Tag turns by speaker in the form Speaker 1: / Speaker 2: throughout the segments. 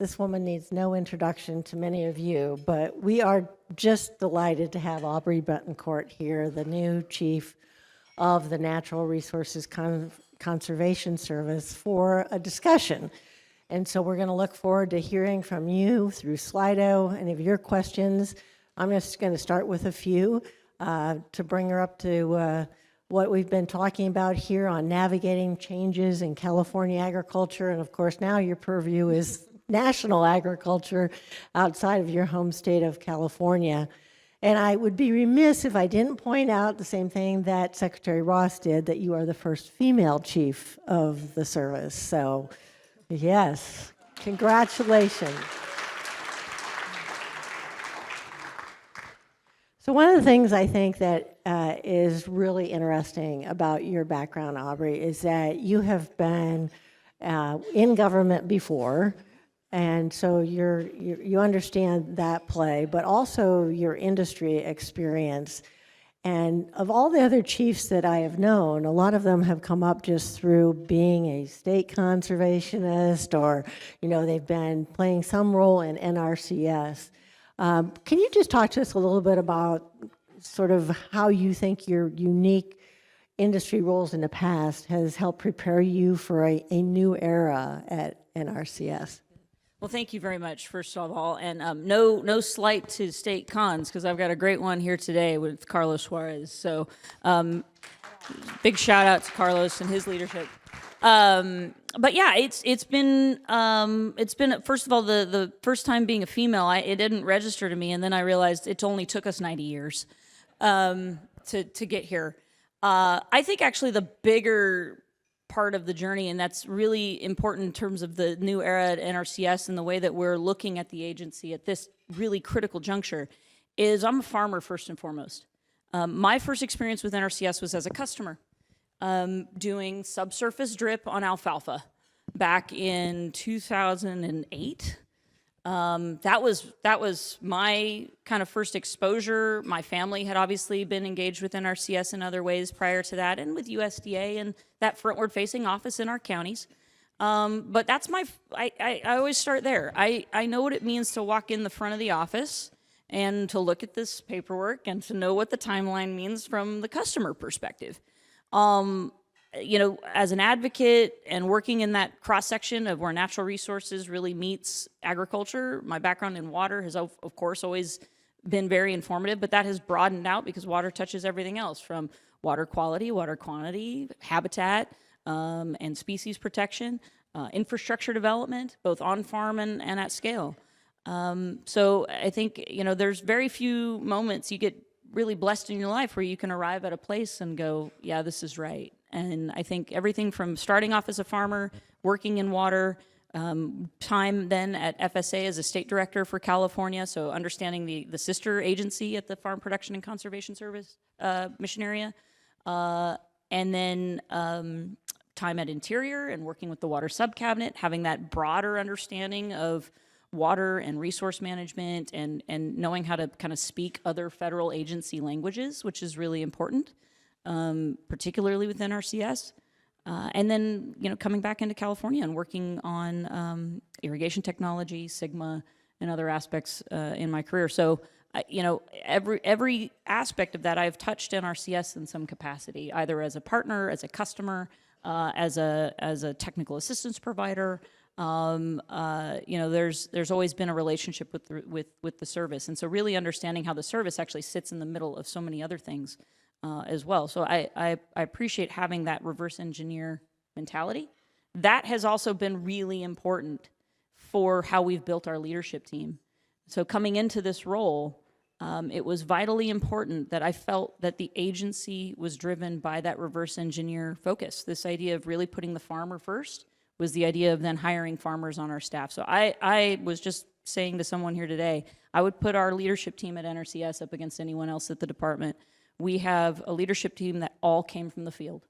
Speaker 1: this woman needs no introduction to many of you, but we are just delighted to have Aubrey Bettencourt here, the new chief of the Natural Resources Conservation Service, for a discussion. And so we're going to look forward to hearing from you through Slido, any of your questions. I'm just going to start with a few to bring her up to what we've been talking about here on navigating changes in California agriculture. And of course, now your purview is national agriculture outside of your home state of California. And I would be remiss if I didn't point out the same thing that Secretary Ross did, that you are the first female chief of the service. So yes, congratulations. So one of the things I think that is really interesting about your background, Aubrey, is that you have been in government before, and so you understand that play, but also your industry experience. And of all the other chiefs that I have known, a lot of them have come up just through being a state conservationist, or they've been playing some role in NRCS. Can you just talk to us a little bit about sort of how you think your unique industry roles in the past has helped prepare you for a new era at NRCS?
Speaker 2: Well, thank you very much, first of all, and no slight to state cons, because I've got a great one here today with Carlos Suarez. So, big shout out to Carlos and his leadership. But yeah, it's been first of all the first time being a female, it didn't register to me, and then I realized it only took us 90 years to get here. I think actually the bigger part of the journey, and that's really important in terms of the new era at NRCS and the way that we're looking at the agency at this really critical juncture, is I'm a farmer first and foremost. My first experience with NRCS was as a customer. Doing subsurface drip on alfalfa back in 2008. That was my kind of first exposure. My family had obviously been engaged with NRCS in other ways prior to that, and with USDA and that frontward-facing office in our counties. But that's I always start there. I know what it means to walk in the front of the office and to look at this paperwork and to know what the timeline means from the customer perspective. As an advocate and working in that cross-section of where natural resources really meets agriculture, my background in water has, of course, always been very informative, but that has broadened out because water touches everything else, from water quality, water quantity, habitat, and species protection, infrastructure development, both on-farm and at scale. So I think, there's very few moments you get really blessed in your life where you can arrive at a place and go, yeah, this is right. And I think everything from starting off as a farmer, working in water, time then at FSA as a state director for California, so understanding the sister agency at the Farm Production and Conservation Service mission area, and then time at Interior and working with the Water Subcabinet, having that broader understanding of water and resource management, and knowing how to kind of speak other federal agency languages, which is really important, particularly with NRCS. And then, coming back into California and working on irrigation technology, SIGMA, and other aspects in my career. So, every aspect of that I've touched NRCS in some capacity, either as a partner, as a customer, as a technical assistance provider. There's always been a relationship with the service, and so really understanding how the service actually sits in the middle of so many other things as well. So I appreciate having that reverse engineer mentality. That has also been really important for how we've built our leadership team. So coming into this role, it was vitally important that I felt that the agency was driven by that reverse engineer focus. This idea of really putting the farmer first was the idea of then hiring farmers on our staff. So I was just saying to someone here today, I would put our leadership team at NRCS up against anyone else at the department. We have a leadership team that all came from the field,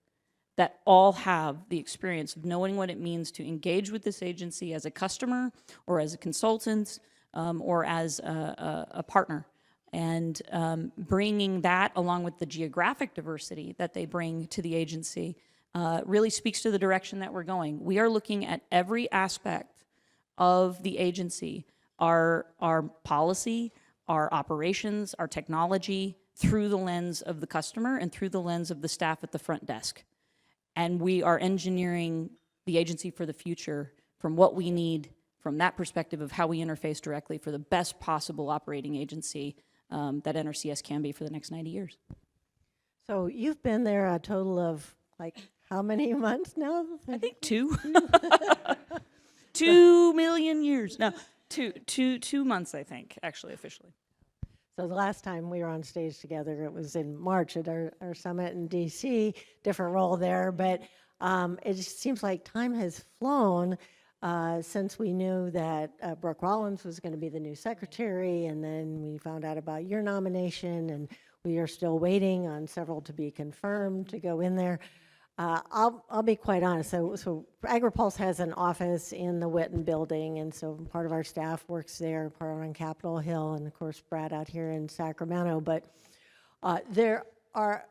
Speaker 2: that all have the experience of knowing what it means to engage with this agency as a customer or as a consultant or as a partner. And bringing that along with the geographic diversity that they bring to the agency really speaks to the direction that we're going. We are looking at every aspect of the agency, our policy, our operations, our technology, through the lens of the customer and through the lens of the staff at the front desk. And we are engineering the agency for the future from what we need from that perspective of how we interface directly for the best possible operating agency that NRCS can be for the next 90 years.
Speaker 1: So you've been there a total of like how many months now?
Speaker 2: I think 2. 2 million years. No, two months, I think, actually, officially.
Speaker 1: So the last time we were on stage together, it was in March at our summit in DC, different role there, but it just seems like time has flown since we knew that Brooke Rollins was going to be the new secretary, and then we found out about your nomination, and we are still waiting on several to be confirmed to go in there. I'll be quite honest. So Agri-Pulse has an office in the Wyant building, and so part of our staff works there, part on Capitol Hill, and of course Brad out here in Sacramento. But there are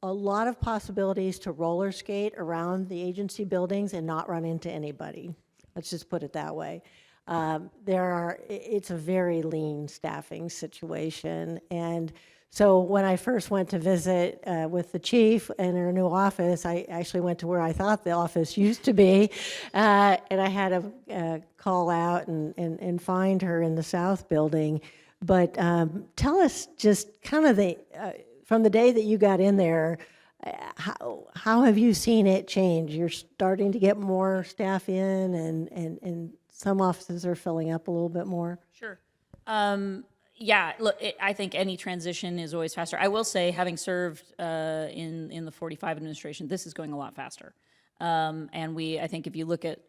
Speaker 1: a lot of possibilities to roller skate around the agency buildings and not run into anybody. Let's just put it that way. It's a very lean staffing situation, and so when I first went to visit with the chief in her new office, I actually went to where I thought the office used to be, and I had to call out and find her in the south building. But tell us just kind of from the day that you got in there, how have you seen it change? You're starting to get more staff in, and some offices are filling up a little bit more.
Speaker 2: Sure. Yeah, look, I think any transition is always faster. I will say, having served in the 45 administration, this is going a lot faster. And I think if you look at,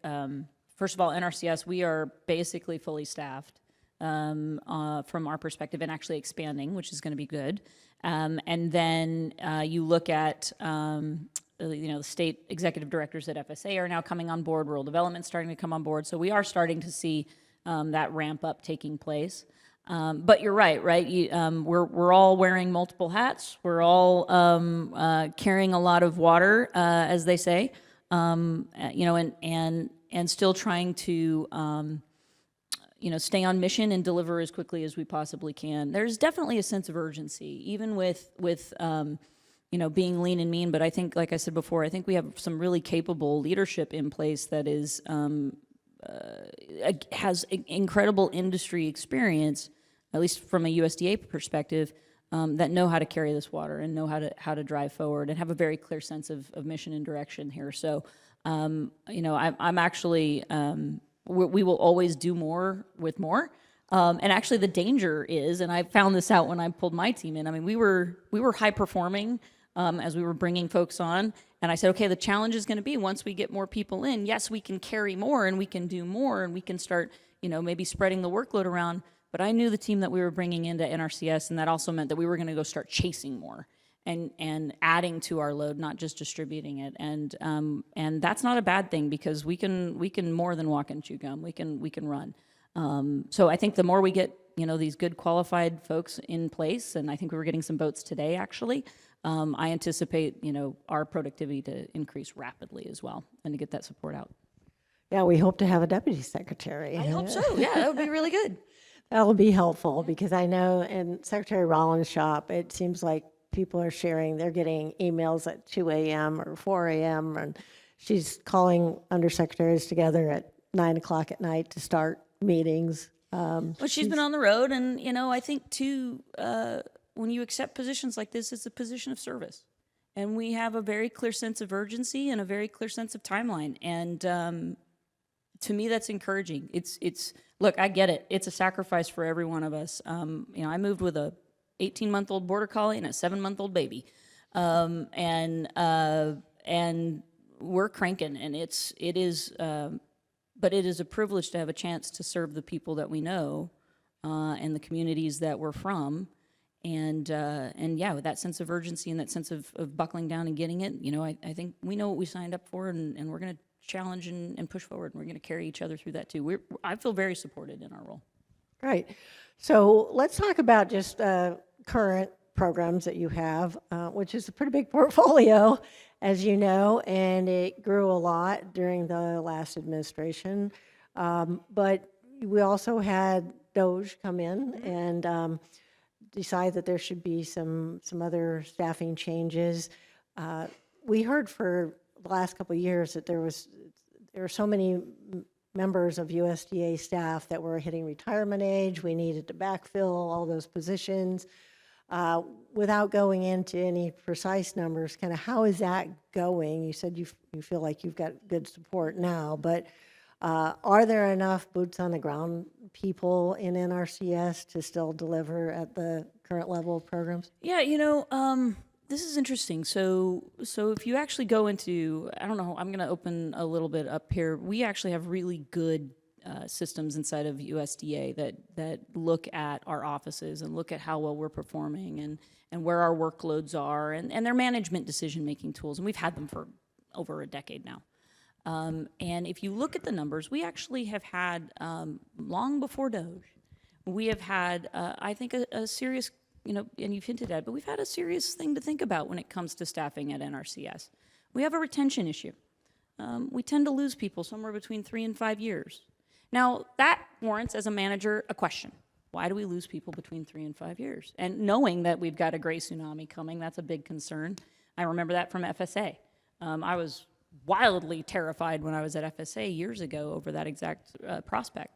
Speaker 2: first of all, NRCS, we are basically fully staffed from our perspective and actually expanding, which is going to be good. And then you look at, the state executive directors at FSA are now coming on board, rural development starting to come on board. So we are starting to see that ramp up taking place. But you're right? We're all wearing multiple hats. We're all carrying a lot of water, as they say, and still trying to, stay on mission and deliver as quickly as we possibly can. There's definitely a sense of urgency, even with being lean and mean. But I think, like I said before, I think we have some really capable leadership in place that is. Has incredible industry experience, at least from a USDA perspective, that know how to carry this water and know how to drive forward and have a very clear sense of mission and direction here. So, I'm actually, we will always do more with more. And actually, the danger is, and I found this out when I pulled my team in. I mean, we were high performing as we were bringing folks on. And I said, okay, the challenge is going to be once we get more people in, yes, we can carry more and we can do more and we can start, maybe spreading the workload around. But I knew the team that we were bringing into NRCS, and that also meant that we were going to go start chasing more and adding to our load, not just distributing it. And that's not a bad thing because we can more than walk and chew gum. We can run. So I think the more we get, these good qualified folks in place, and I think we were getting some votes today actually. I anticipate, our productivity to increase rapidly as well and to get that support out.
Speaker 1: Yeah, we hope to have a deputy secretary.
Speaker 2: I hope so. Yeah, that would be really good.
Speaker 1: That'll be helpful because I know in Secretary Rollins' shop, it seems like people are sharing, they're getting emails at 2 a.m. or 4 a.m. and she's calling undersecretaries together at 9 o'clock at night to start meetings.
Speaker 2: Well, she's been on the road, and, I think too, when you accept positions like this, it's a position of service. And we have a very clear sense of urgency and a very clear sense of timeline. And to me, that's encouraging. Look, I get it. It's a sacrifice for every one of us. I moved with a 18-month-old border collie and a 7-month-old baby. And we're cranking, and but it is a privilege to have a chance to serve the people that we know and the communities that we're from. And yeah, with that sense of urgency and that sense of buckling down and getting it, I think we know what we signed up for, and we're going to challenge and push forward, and we're going to carry each other through that too. I feel very supported in our role.
Speaker 1: Right. So let's talk about just current programs that you have, which is a pretty big portfolio, as you know, and it grew a lot during the last administration. But we also had Doge come in and decide that there should be some other staffing changes. We heard for the last couple of years that there were so many members of USDA staff that were hitting retirement age. We needed to backfill all those positions. Without going into any precise numbers, kind of how is that going? You said you feel like you've got good support now, but are there enough boots on the ground people in NRCS to still deliver at the current level of programs?
Speaker 2: Yeah, this is interesting. So if you actually go into, I don't know, I'm going to open a little bit up here. We actually have really good systems inside of USDA that look at our offices and look at how well we're performing and where our workloads are and their management decision-making tools. And we've had them for over a decade now. And if you look at the numbers, we actually have had, long before Doge, we have had, I think, a serious, and you've hinted at it, but we've had a serious thing to think about when it comes to staffing at NRCS. We have a retention issue. We tend to lose people somewhere between 3 and 5 years. Now, that warrants, as a manager, a question. Why do we lose people between 3 and 5 years? And knowing that we've got a gray tsunami coming, that's a big concern. I remember that from FSA. I was wildly terrified when I was at FSA years ago over that exact prospect.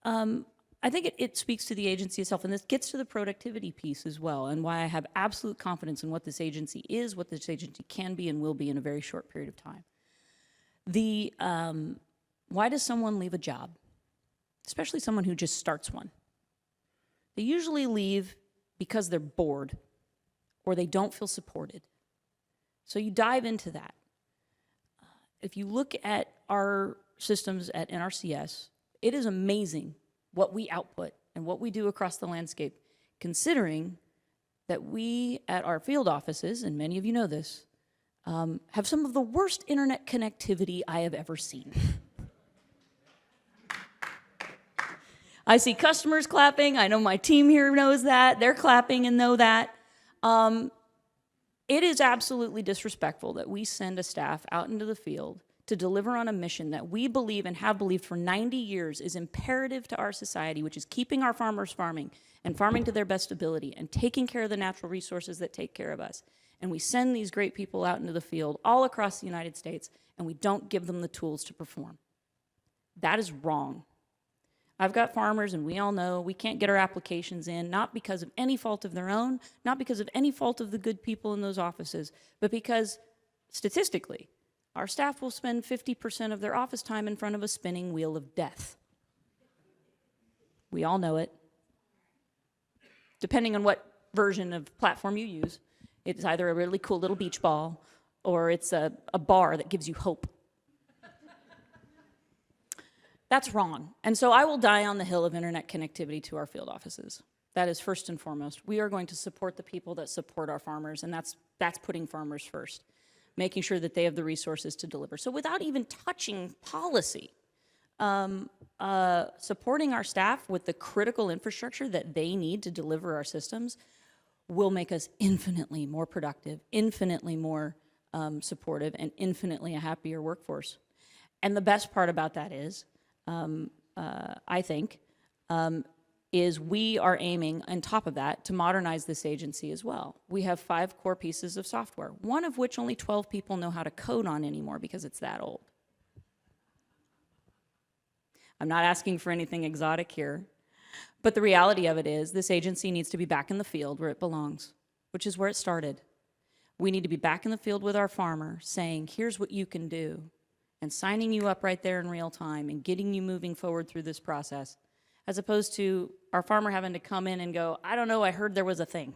Speaker 2: I think it speaks to the agency itself, and this gets to the productivity piece as well, and why I have absolute confidence in what this agency is, what this agency can be and will be in a very short period of time. Why does someone leave a job, especially someone who just starts one? They usually leave because they're bored or they don't feel supported. So you dive into that. If you look at our systems at NRCS, it is amazing what we output and what we do across the landscape, considering that we at our field offices, and many of you know this, have some of the worst internet connectivity I have ever seen. I see customers clapping. I know my team here knows that. They're clapping and know that. It is absolutely disrespectful that we send a staff out into the field to deliver on a mission that we believe and have believed for 90 years is imperative to our society, which is keeping our farmers farming and farming to their best ability and taking care of the natural resources that take care of us. And we send these great people out into the field all across the United States, and we don't give them the tools to perform. That is wrong. I've got farmers, and we all know we can't get our applications in, not because of any fault of their own, not because of any fault of the good people in those offices, but because, statistically, our staff will spend 50% of their office time in front of a spinning wheel of death. We all know it. Depending on what version of platform you use, it's either a really cool little beach ball or it's a bar that gives you hope. That's wrong. And so I will die on the hill of internet connectivity to our field offices. That is first and foremost. We are going to support the people that support our farmers, and that's putting farmers first, making sure that they have the resources to deliver. So without even touching policy, supporting our staff with the critical infrastructure that they need to deliver our systems will make us infinitely more productive, infinitely more supportive, and infinitely a happier workforce. And the best part about that is, I think, is we are aiming, on top of that, to modernize this agency as well. We have 5 core pieces of software, one of which only 12 people know how to code on anymore because it's that old. I'm not asking for anything exotic here, but the reality of it is this agency needs to be back in the field where it belongs, which is where it started. We need to be back in the field with our farmer saying, here's what you can do, and signing you up right there in real time and getting you moving forward through this process, as opposed to our farmer having to come in and go, I don't know, I heard there was a thing.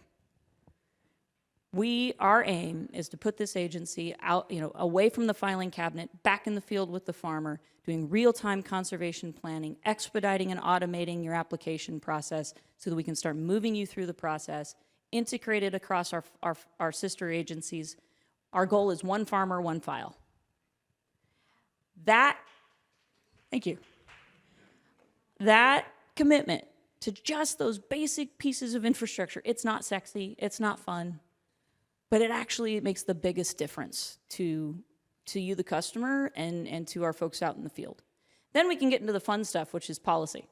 Speaker 2: Our aim is to put this agency out, away from the filing cabinet, back in the field with the farmer, doing real-time conservation planning, expediting and automating your application process so that we can start moving you through the process, integrated across our sister agencies. Our goal is one farmer, one file. Thank you. That commitment to just those basic pieces of infrastructure, it's not sexy, it's not fun, but it actually makes the biggest difference to you, the customer, and to our folks out in the field. Then we can get into the fun stuff, which is policy,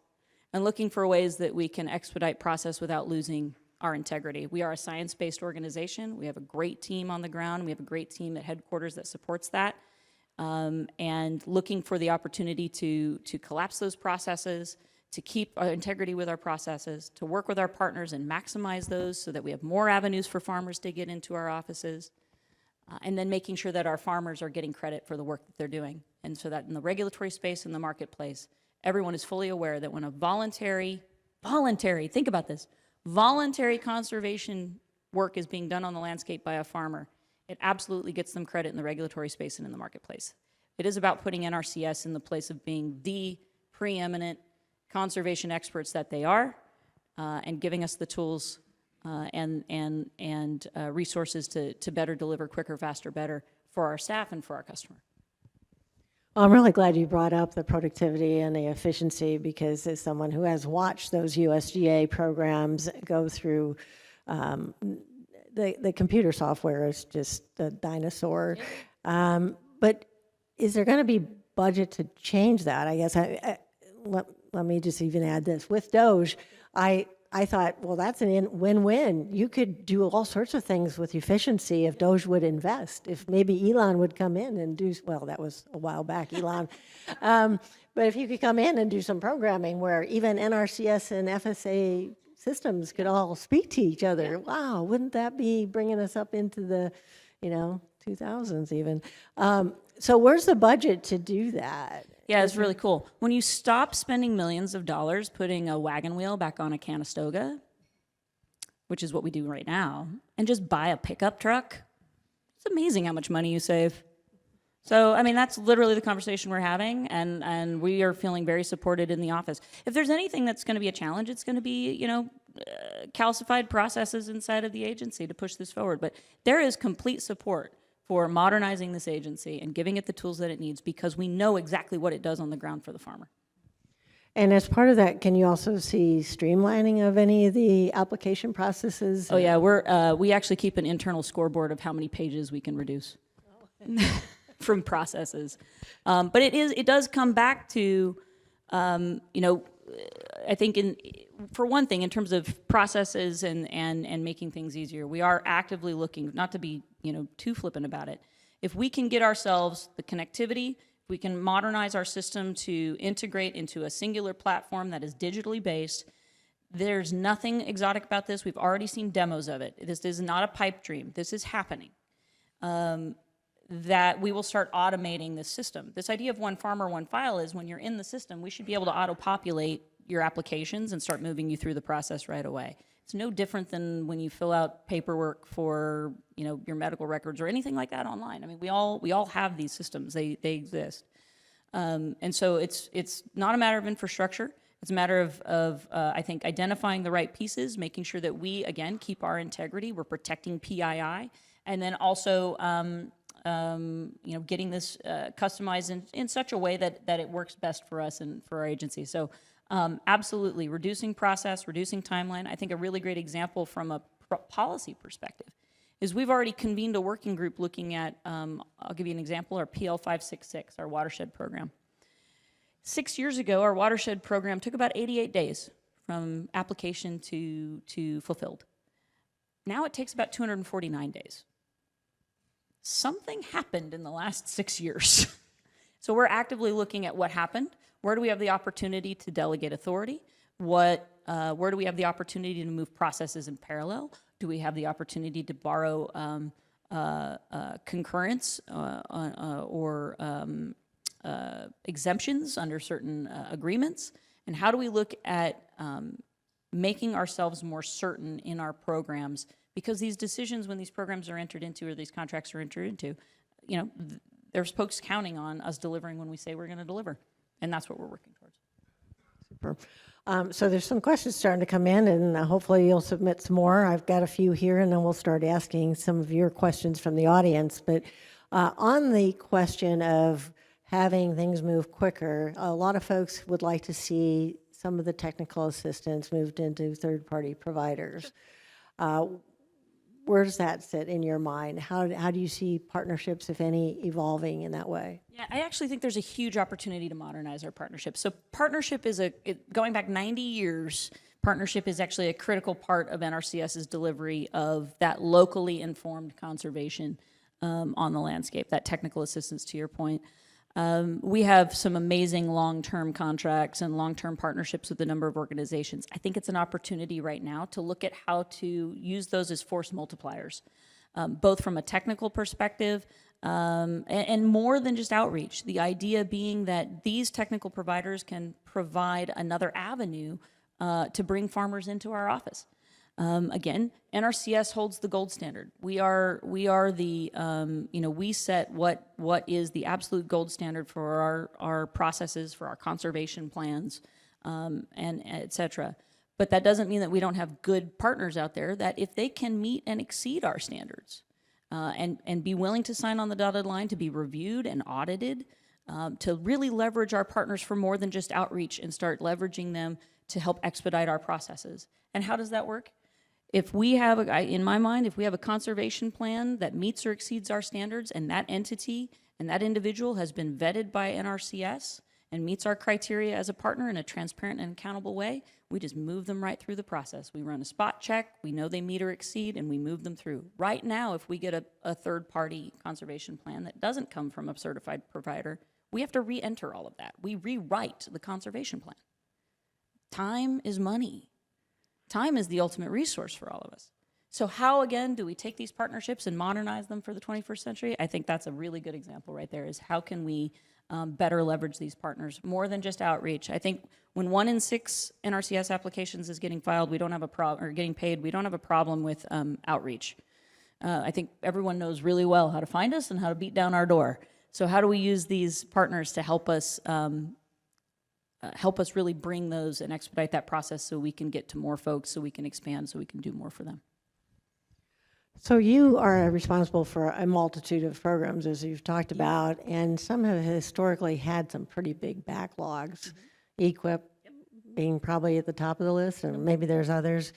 Speaker 2: and looking for ways that we can expedite process without losing our integrity. We are a science-based organization. We have a great team on the ground. We have a great team at headquarters that supports that. And looking for the opportunity to collapse those processes, to keep our integrity with our processes, to work with our partners and maximize those so that we have more avenues for farmers to get into our offices, and then making sure that our farmers are getting credit for the work that they're doing. And so that in the regulatory space, in the marketplace, everyone is fully aware that when a voluntary, think about this, voluntary conservation work is being done on the landscape by a farmer, it absolutely gets them credit in the regulatory space and in the marketplace. It is about putting NRCS in the place of being the preeminent conservation experts that they are, and giving us the tools and resources to better deliver quicker, faster, better for our staff and for our customer.
Speaker 1: Well, I'm really glad you brought up the productivity and the efficiency, because as someone who has watched those USDA programs go through, the computer software is just a dinosaur. But is there going to be budget to change that? I guess let me just even add this. With Doge, I thought, well, that's a win-win. You could do all sorts of things with efficiency if Doge would invest. If maybe Elon would come in and do, well, that was a while back, Elon. But if you could come in and do some programming where even NRCS and FSA systems could all speak to each other. Wow, wouldn't that be bringing us up into the, 2000s even? So where's the budget to do that?
Speaker 2: Yeah, it's really cool. When you stop spending millions of dollars putting a wagon wheel back on a Conestoga, which is what we do right now, and just buy a pickup truck, it's amazing how much money you save. So, I mean, that's literally the conversation we're having, and we are feeling very supported in the office. If there's anything that's going to be a challenge, it's going to be, calcified processes inside of the agency to push this forward. But there is complete support for modernizing this agency and giving it the tools that it needs, because we know exactly what it does on the ground for the farmer.
Speaker 1: And as part of that, can you also see streamlining of any of the application processes?
Speaker 2: Oh yeah, we actually keep an internal scoreboard of how many pages we can reduce from processes. But it does come back to, I think for one thing, in terms of processes and making things easier, we are actively looking, not to be too flippant about it. If we can get ourselves the connectivity, if we can modernize our system to integrate into a singular platform that is digitally based, there's nothing exotic about this. We've already seen demos of it. This is not a pipe dream. This is happening. That we will start automating this system. This idea of one farmer, one file is when you're in the system, we should be able to auto-populate your applications and start moving you through the process right away. It's no different than when you fill out paperwork for your medical records or anything like that online. I mean, we all have these systems. They exist, and so it's not a matter of infrastructure. It's a matter of I think identifying the right pieces, making sure that we again keep our integrity. We're protecting PII, and then also getting this customized in such a way that it works best for us and for our agency. So. Absolutely, reducing process, reducing timeline. I think a really great example from a policy perspective is we've already convened a working group looking at, I'll give you an example, our PL 566, our watershed program. 6 years ago, our watershed program took about 88 days from application to fulfilled. Now it takes about 249 days. Something happened in the last 6 years. So we're actively looking at what happened. Where do we have the opportunity to delegate authority? Where do we have the opportunity to move processes in parallel? Do we have the opportunity to borrow concurrence or exemptions under certain agreements? And how do we look at making ourselves more certain in our programs? Because these decisions, when these programs are entered into or these contracts are entered into, there's folks counting on us delivering when we say we're going to deliver. And that's what we're working towards.
Speaker 1: Super. So there's some questions starting to come in, and hopefully you'll submit some more. I've got a few here, and then we'll start asking some of your questions from the audience. But on the question of having things move quicker, a lot of folks would like to see some of the technical assistance moved into third-party providers. where does that sit in your mind? How do you see partnerships, if any, evolving in that way?
Speaker 2: Yeah, I actually think there's a huge opportunity to modernize our partnership. So partnership is going back 90 years, partnership is actually a critical part of NRCS's delivery of that locally informed conservation on the landscape, that technical assistance to your point. We have some amazing long-term contracts and long-term partnerships with a number of organizations. I think it's an opportunity right now to look at how to use those as force multipliers, both from a technical perspective and more than just outreach. The idea being that these technical providers can provide another avenue to bring farmers into our office. Again, NRCS holds the gold standard. We are the, we set what is the absolute gold standard for our processes, for our conservation plans, and et cetera. But that doesn't mean that we don't have good partners out there that if they can meet and exceed our standards, and be willing to sign on the dotted line, to be reviewed and audited, to really leverage our partners for more than just outreach and start leveraging them to help expedite our processes. And how does that work? If we have, in my mind, if we have a conservation plan that meets or exceeds our standards and that entity and that individual has been vetted by NRCS and meets our criteria as a partner in a transparent and accountable way, we just move them right through the process. We run a spot check, we know they meet or exceed, and we move them through. Right now, if we get a third-party conservation plan that doesn't come from a certified provider, we have to re-enter all of that. We rewrite the conservation plan. Time is money. Time is the ultimate resource for all of us. So how, again, do we take these partnerships and modernize them for the 21st century? I think that's a really good example right there, is how can we better leverage these partners more than just outreach. I think when 1 in 6 NRCS applications is getting filed, we don't have a problem, or getting paid, we don't have a problem with outreach. I think everyone knows really well how to find us and how to beat down our door. So how do we use these partners to help us really bring those and expedite that process so we can get to more folks, so we can expand, so we can do more for them?
Speaker 1: So you are responsible for a multitude of programs, as you've talked about, and some have historically had some pretty big backlogs. EQIP being probably at the top of the list, and maybe there's others.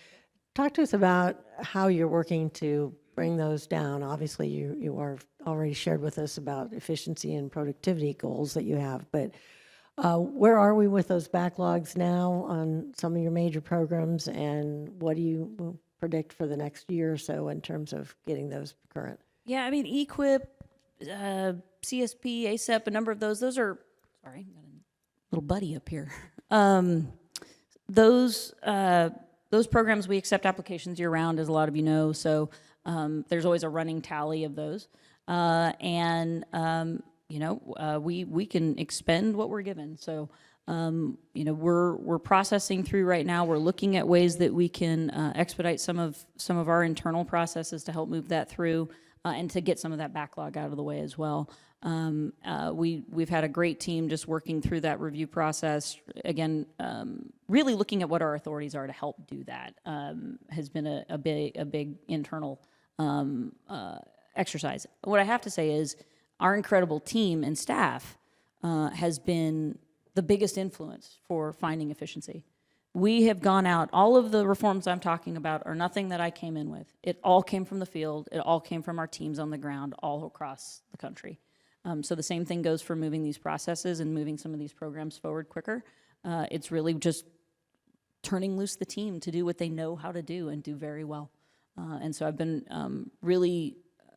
Speaker 1: Talk to us about how you're working to bring those down. Obviously, you are already shared with us about efficiency and productivity goals that you have, but where are we with those backlogs now on some of your major programs, and what do you predict for the next year or so in terms of getting those current? Yeah,
Speaker 2: I mean, EQIP, CSP, ASEP, a number of those are, sorry, got a little buddy up here. Those programs, we accept applications year round, as a lot of you know, so there's always a running tally of those. We can expend what we're given. So, we're processing through right now. We're looking at ways that we can expedite some of our internal processes to help move that through and to get some of that backlog out of the way as well. We've had a great team just working through that review process. Again, really looking at what our authorities are to help do that has been a big internal exercise. What I have to say is our incredible team and staff has been the biggest influence for finding efficiency. We have gone out, all of the reforms I'm talking about are nothing that I came in with. It all came from the field. It all came from our teams on the ground all across the country. So the same thing goes for moving these processes and moving some of these programs forward quicker. It's really just turning loose the team to do what they know how to do and do very well. And so I've been really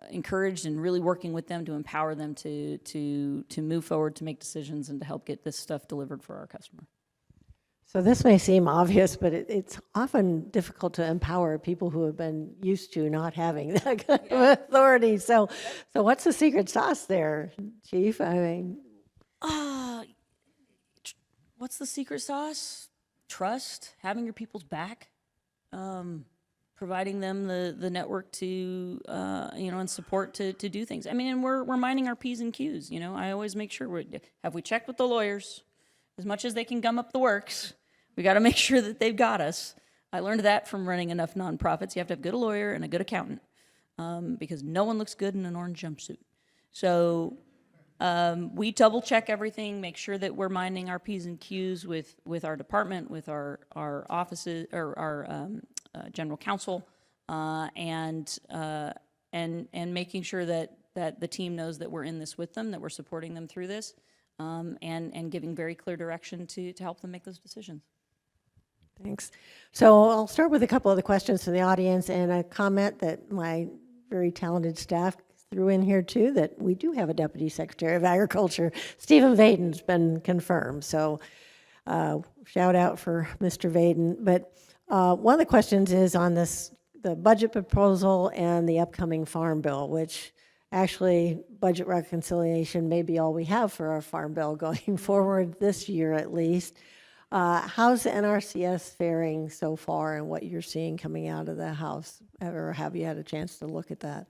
Speaker 2: encouraged and really working with them to empower them to move forward, to make decisions, and to help get this stuff delivered for our customer.
Speaker 1: So this may seem obvious, but it's often difficult to empower people who have been used to not having that kind of authority. So what's the secret sauce there, Chief? I mean,
Speaker 2: what's the secret sauce? Trust, having your people's back, providing them the network to and support to do things. I mean, and we're minding our P's and Q's. I always make sure have we checked with the lawyers? As much as they can gum up the works, we got to make sure that they've got us. I learned that from running enough nonprofits. You have to have a good lawyer and a good accountant because no one looks good in an orange jumpsuit. So we double check everything, make sure that we're minding our P's and Q's with our department, with our offices, or our general counsel, and making sure that the team knows that we're in this with them, that we're supporting them through this, and giving very clear direction to help them make those decisions.
Speaker 1: Thanks. So I'll start with a couple of the questions from the audience and a comment that my very talented staff threw in here too, that we do have a Deputy Secretary of Agriculture. Stephen Vaden's been confirmed. So shout out for Mr. Vaden. But one of the questions is on the budget proposal and the upcoming farm bill, which actually budget reconciliation may be all we have for our farm bill going forward this year at least. How's the NRCS faring so far and what you're seeing coming out of the House? Or have you had a chance to look at that?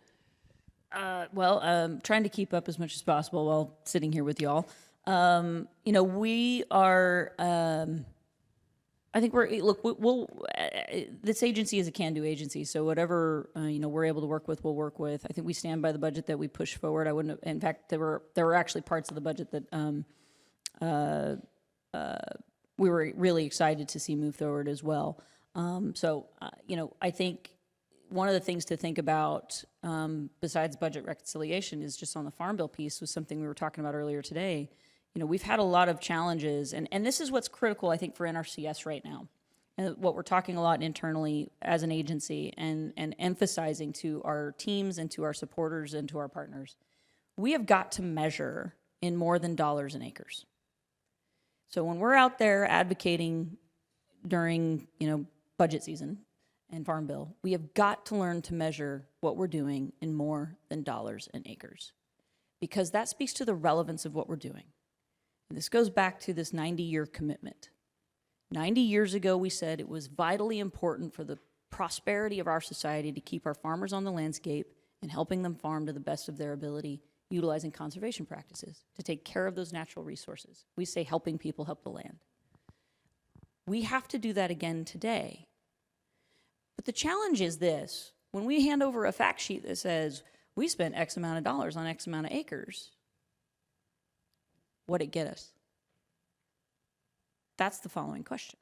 Speaker 2: Trying to keep up as much as possible while sitting here with y'all. We are, I think this agency is a can-do agency, so whatever, we're able to work with, we'll work with. I think we stand by the budget that we push forward. I wouldn't have, in fact, there were actually parts of the budget that we were really excited to see move forward as well. I think one of the things to think about besides budget reconciliation is just on the Farm Bill piece was something we were talking about earlier today. We've had a lot of challenges, and this is what's critical, I think, for NRCS right now. And what we're talking a lot internally as an agency and emphasizing to our teams and to our supporters and to our partners. We have got to measure in more than dollars and acres. So when we're out there advocating during, budget season and Farm Bill, we have got to learn to measure what we're doing in more than dollars and acres, because that speaks to the relevance of what we're doing. And this goes back to this 90-year commitment. 90 years ago, we said it was vitally important for the prosperity of our society to keep our farmers on the landscape and helping them farm to the best of their ability, utilizing conservation practices to take care of those natural resources. We say helping people help the land. We have to do that again today. But the challenge is this: when we hand over a fact sheet that says we spent X amount of dollars on X amount of acres, what'd it get us? That's the following question.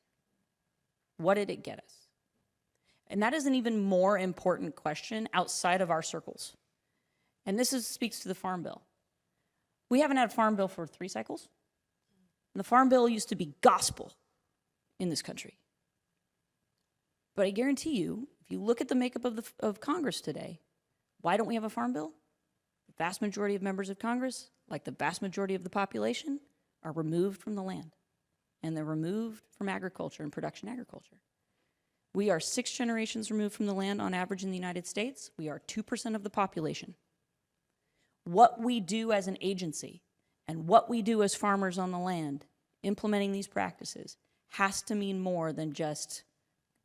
Speaker 2: What did it get us? And that is an even more important question outside of our circles. And this speaks to the Farm Bill. We haven't had a Farm Bill for 3 cycles. And the Farm Bill used to be gospel in this country. But I guarantee you, if you look at the makeup of Congress today, why don't we have a Farm Bill? The vast majority of members of Congress, like the vast majority of the population, are removed from the land. And they're removed from agriculture and production agriculture. We are 6 generations removed from the land on average in the United States. We are 2% of the population. What we do as an agency and what we do as farmers on the land, implementing these practices, has to mean more than just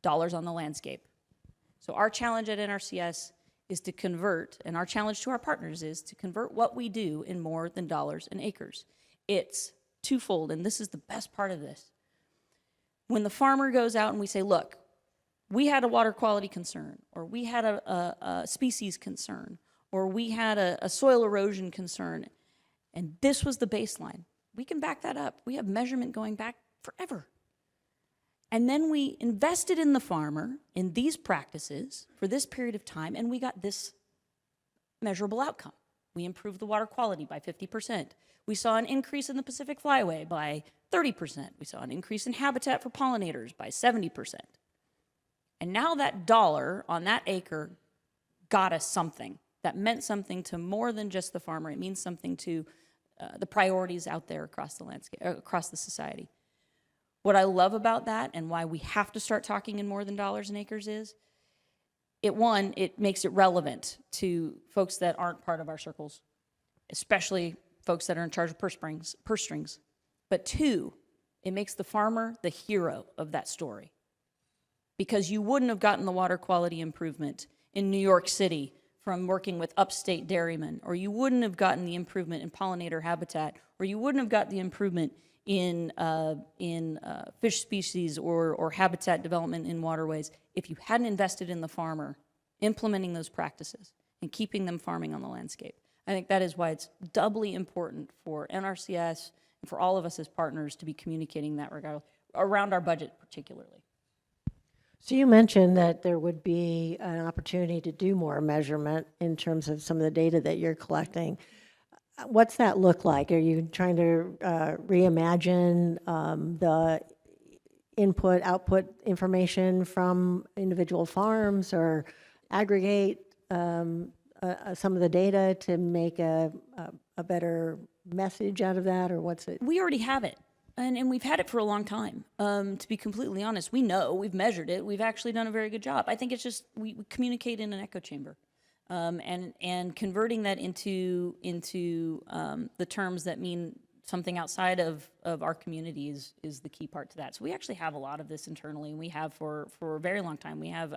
Speaker 2: dollars on the landscape. So our challenge at NRCS is to convert, and our challenge to our partners is to convert what we do in more than dollars and acres. It's twofold, and this is the best part of this. When the farmer goes out and we say, look, we had a water quality concern, or we had a species concern, or we had a soil erosion concern, and this was the baseline. We can back that up. We have measurement going back forever. And then we invested in the farmer in these practices for this period of time, and we got this measurable outcome. We improved the water quality by 50%. We saw an increase in the Pacific Flyway by 30%. We saw an increase in habitat for pollinators by 70%. And now that dollar on that acre got us something that meant something to more than just the farmer. It means something to the priorities out there across the landscape, across the society. What I love about that and why we have to start talking in more than dollars and acres is, it makes it relevant to folks that aren't part of our circles, especially folks that are in charge of purse strings. But 2, it makes the farmer the hero of that story. Because you wouldn't have gotten the water quality improvement in New York City from working with upstate dairymen, or you wouldn't have gotten the improvement in pollinator habitat, or you wouldn't have got the improvement in fish species or habitat development in waterways if you hadn't invested in the farmer, implementing those practices and keeping them farming on the landscape. I think that is why it's doubly important for NRCS and for all of us as partners to be communicating that regard around our budget particularly.
Speaker 1: So you mentioned that there would be an opportunity to do more measurement in terms of some of the data that you're collecting. What's that look like? Are you trying to reimagine the input, output information from individual farms, or aggregate some of the data to make a better message out of that, or what's it?
Speaker 2: We already have it. And we've had it for a long time. To be completely honest, we know, we've measured it. We've actually done a very good job. I think it's just we communicate in an echo chamber, and converting that into the terms that mean something outside of our community is the key part to that. So we actually have a lot of this internally, and we have for a very long time. We have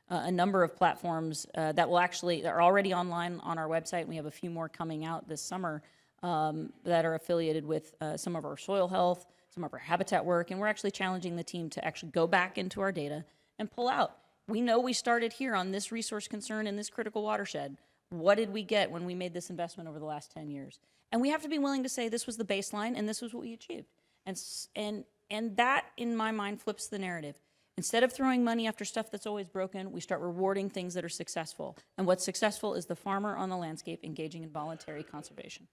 Speaker 2: a number of platforms that are already online on our website. We have a few more coming out this summer that are affiliated with some of our soil health, some of our habitat work, and we're actually challenging the team to actually go back into our data and pull out. We know we started here on this resource concern in this critical watershed. What did we get when we made this investment over the last 10 years? And we have to be willing to say this was the baseline and this was what we achieved. And that, in my mind, flips the narrative. Instead of throwing money after stuff that's always broken, we start rewarding things that are successful. And what's successful is the farmer on the landscape engaging in voluntary conservation.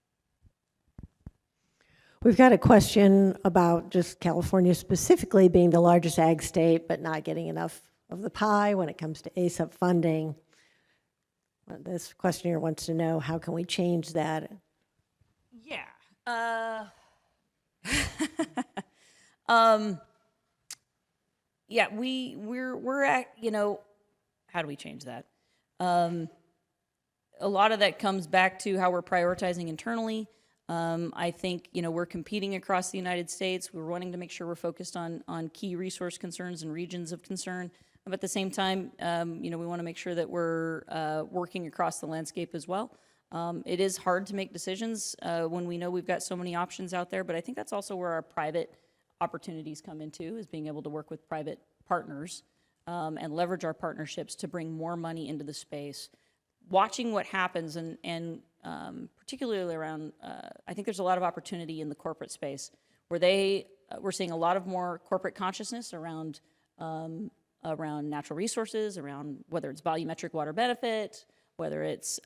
Speaker 1: We've got a question about just California specifically being the largest ag state, but not getting enough of the pie when it comes to ASAP funding. This questioner wants to know, how can we change that?
Speaker 2: Yeah. Yeah, we're at, how do we change that? A lot of that comes back to how we're prioritizing internally. I think, we're competing across the United States. We're wanting to make sure we're focused on key resource concerns and regions of concern. But at the same time, we want to make sure that we're working across the landscape as well. It is hard to make decisions when we know we've got so many options out there, but I think that's also where our private opportunities come into, is being able to work with private partners and leverage our partnerships to bring more money into the space. Watching what happens, and particularly around, I think there's a lot of opportunity in the corporate space where we're seeing a lot of more corporate consciousness around natural resources, around whether it's volumetric water benefit, whether it's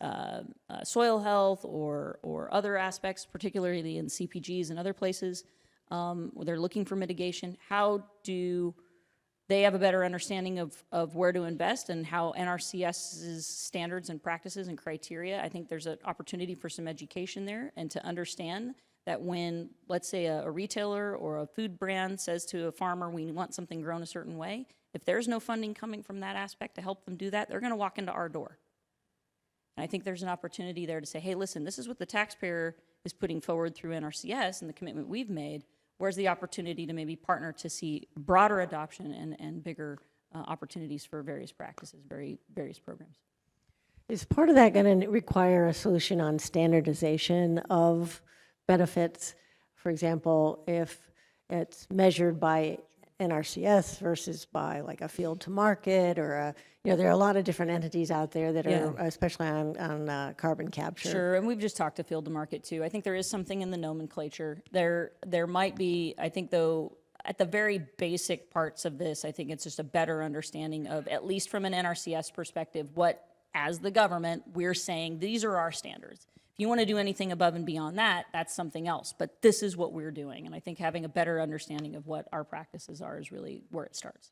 Speaker 2: soil health or other aspects, particularly in CPGs and other places, where they're looking for mitigation. How do they have a better understanding of where to invest and how NRCS's standards and practices and criteria? I think there's an opportunity for some education there, and to understand that when, let's say, a retailer or a food brand says to a farmer, we want something grown a certain way, if there's no funding coming from that aspect to help them do that, they're going to walk into our door. And I think there's an opportunity there to say, hey, listen, this is what the taxpayer is putting forward through NRCS and the commitment we've made. Where's the opportunity to maybe partner to see broader adoption and bigger opportunities for various practices, various programs?
Speaker 1: Is part of that going to require a solution on standardization of benefits? For example, if it's measured by NRCS versus by like a field to market, or there are a lot of different entities out there that are, especially on carbon capture.
Speaker 2: Sure, and we've just talked to field to market too. I think there is something in the nomenclature. There might be, I think though, at the very basic parts of this, I think it's just a better understanding of, at least from an NRCS perspective, what, as the government, we're saying these are our standards. If you want to do anything above and beyond that, that's something else. But this is what we're doing. And I think having a better understanding of what our practices are is really where it starts.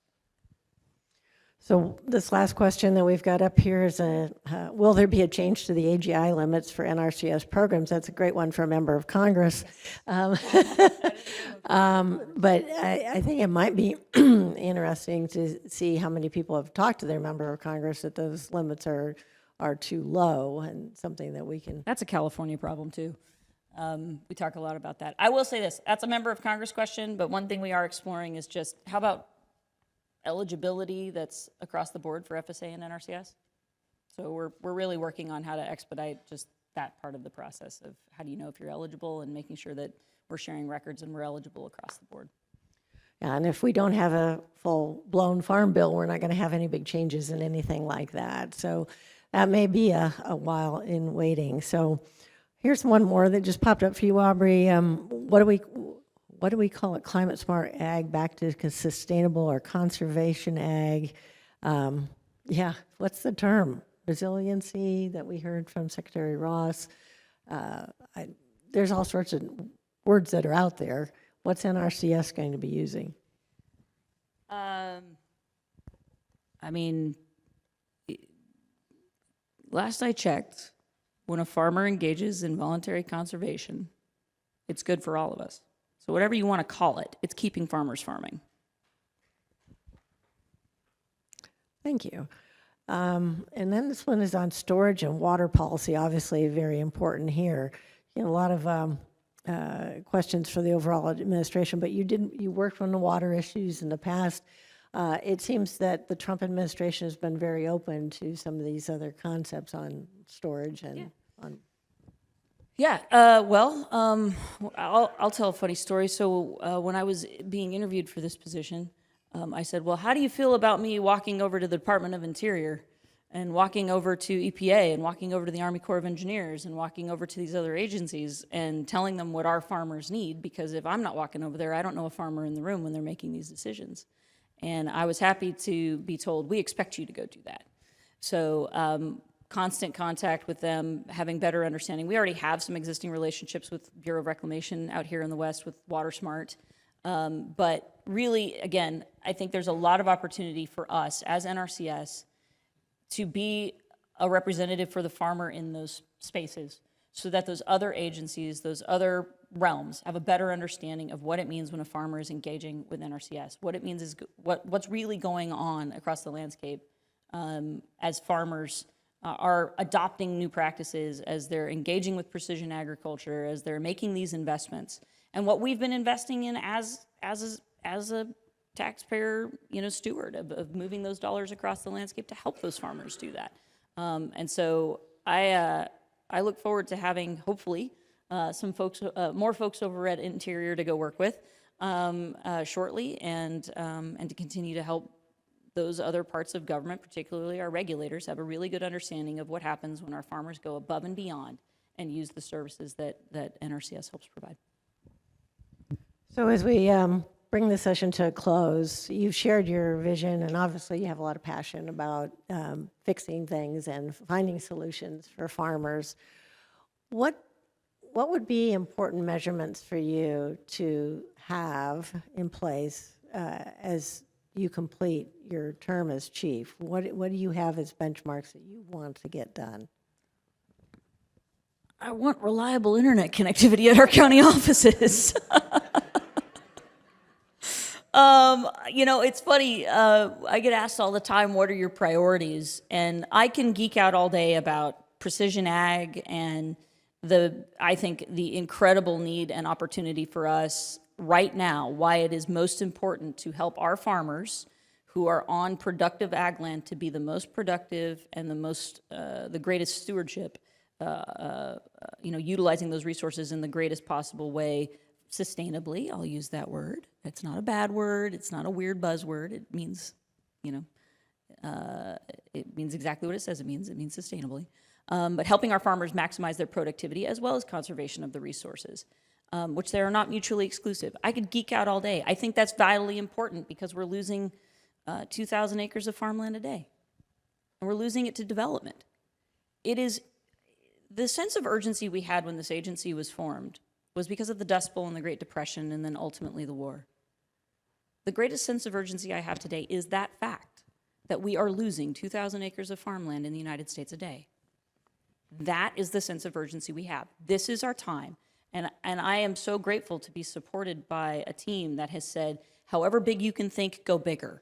Speaker 1: So this last question that we've got up here is, will there be a change to the AGI limits for NRCS programs? That's a great one for a member of Congress. But I think it might be interesting to see how many people have talked to their member of Congress that those limits are too low, and something that we can...
Speaker 2: That's a California problem too. We talk a lot about that. I will say this, that's a member of Congress question, but one thing we are exploring is just, how about eligibility that's across the board for FSA and NRCS? So we're really working on how to expedite just that part of the process of how do you know if you're eligible, and making sure that we're sharing records and we're eligible across the board.
Speaker 1: Yeah, and if we don't have a full-blown farm bill, we're not going to have any big changes in anything like that. So that may be a while in waiting. So here's one more that just popped up for you, Aubrey. what do we call it, climate smart ag back to sustainable or conservation ag. Yeah, what's the term? Resiliency that we heard from Secretary Ross. There's all sorts of words that are out there. What's NRCS going to be using?
Speaker 2: I mean, last I checked, when a farmer engages in voluntary conservation, it's good for all of us. So whatever you want to call it, it's keeping farmers farming.
Speaker 1: Thank you. And then this one is on storage and water policy, obviously very important here. You know, a lot of questions for the overall administration, but you worked on the water issues in the past. It seems that the Trump administration has been very open to some of these other concepts on storage and on.
Speaker 2: Yeah, I'll tell a funny story. So when I was being interviewed for this position, I said, well, how do you feel about me walking over to the Department of Interior and walking over to EPA and walking over to the Army Corps of Engineers and walking over to these other agencies and telling them what our farmers need? Because if I'm not walking over there, I don't know a farmer in the room when they're making these decisions. And I was happy to be told, we expect you to go do that. So constant contact with them, having better understanding. We already have some existing relationships with Bureau of Reclamation out here in the West with WaterSmart. But really, again, I think there's a lot of opportunity for us as NRCS to be a representative for the farmer in those spaces so that those other agencies, those other realms have a better understanding of what it means when a farmer is engaging with NRCS. What it means is what's really going on across the landscape as farmers are adopting new practices, as they're engaging with precision agriculture, as they're making these investments. And what we've been investing in as a taxpayer, steward of moving those dollars across the landscape to help those farmers do that. And so I look forward to having, hopefully, some folks, more folks over at Interior to go work with shortly, and to continue to help those other parts of government, particularly our regulators, have a really good understanding of what happens when our farmers go above and beyond and use the services that NRCS helps provide.
Speaker 1: So as we bring the session to a close, you've shared your vision, and obviously you have a lot of passion about fixing things and finding solutions for farmers. What would be important measurements for you to have in place as you complete your term as chief? What do you have as benchmarks that you want to get done?
Speaker 2: I want reliable internet connectivity at our county offices. It's funny. I get asked all the time, what are your priorities? And I can geek out all day about precision ag and I think the incredible need and opportunity for us right now, why it is most important to help our farmers who are on productive ag land to be the most productive and the greatest stewardship, utilizing those resources in the greatest possible way, sustainably. I'll use that word. It's not a bad word. It's not a weird buzzword. It means, it means exactly what it says it means. It means sustainably. But helping our farmers maximize their productivity as well as conservation of the resources, which they are not mutually exclusive. I could geek out all day. I think that's vitally important because we're losing 2,000 acres of farmland a day, and we're losing it to development. It is the sense of urgency we had when this agency was formed was because of the Dust Bowl and the Great Depression and then ultimately the war. The greatest sense of urgency I have today is that fact that we are losing 2,000 acres of farmland in the United States a day. That is the sense of urgency we have. This is our time. And I am so grateful to be supported by a team that has said, however big you can think, go bigger.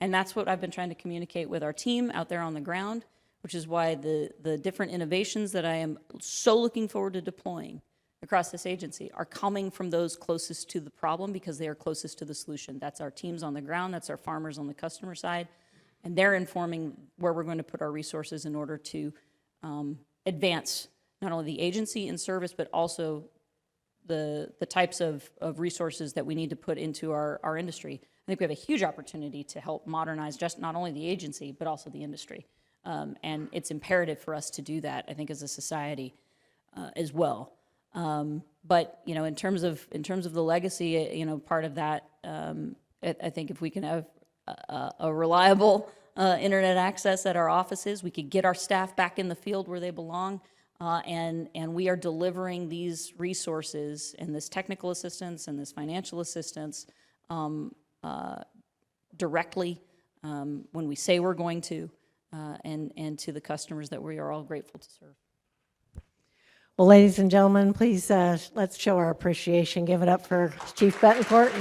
Speaker 2: And that's what I've been trying to communicate with our team out there on the ground, which is why the different innovations that I am so looking forward to deploying across this agency are coming from those closest to the problem because they are closest to the solution. That's our teams on the ground, that's our farmers on the customer side, and they're informing where we're going to put our resources in order to advance not only the agency in service, but also the types of resources that we need to put into our industry. I think we have a huge opportunity to help modernize just not only the agency, but also the industry. And it's imperative for us to do that, I think, as a society as well. But in terms of the legacy, part of that, I think if we can have a reliable internet access at our offices, we could get our staff back in the field where they belong, and we are delivering these resources and this technical assistance and this financial assistance directly when we say we're going to, and to the customers that we are all grateful to serve.
Speaker 1: Well, ladies and gentlemen, please let's show our appreciation. Give it up for Chief Bettencourt.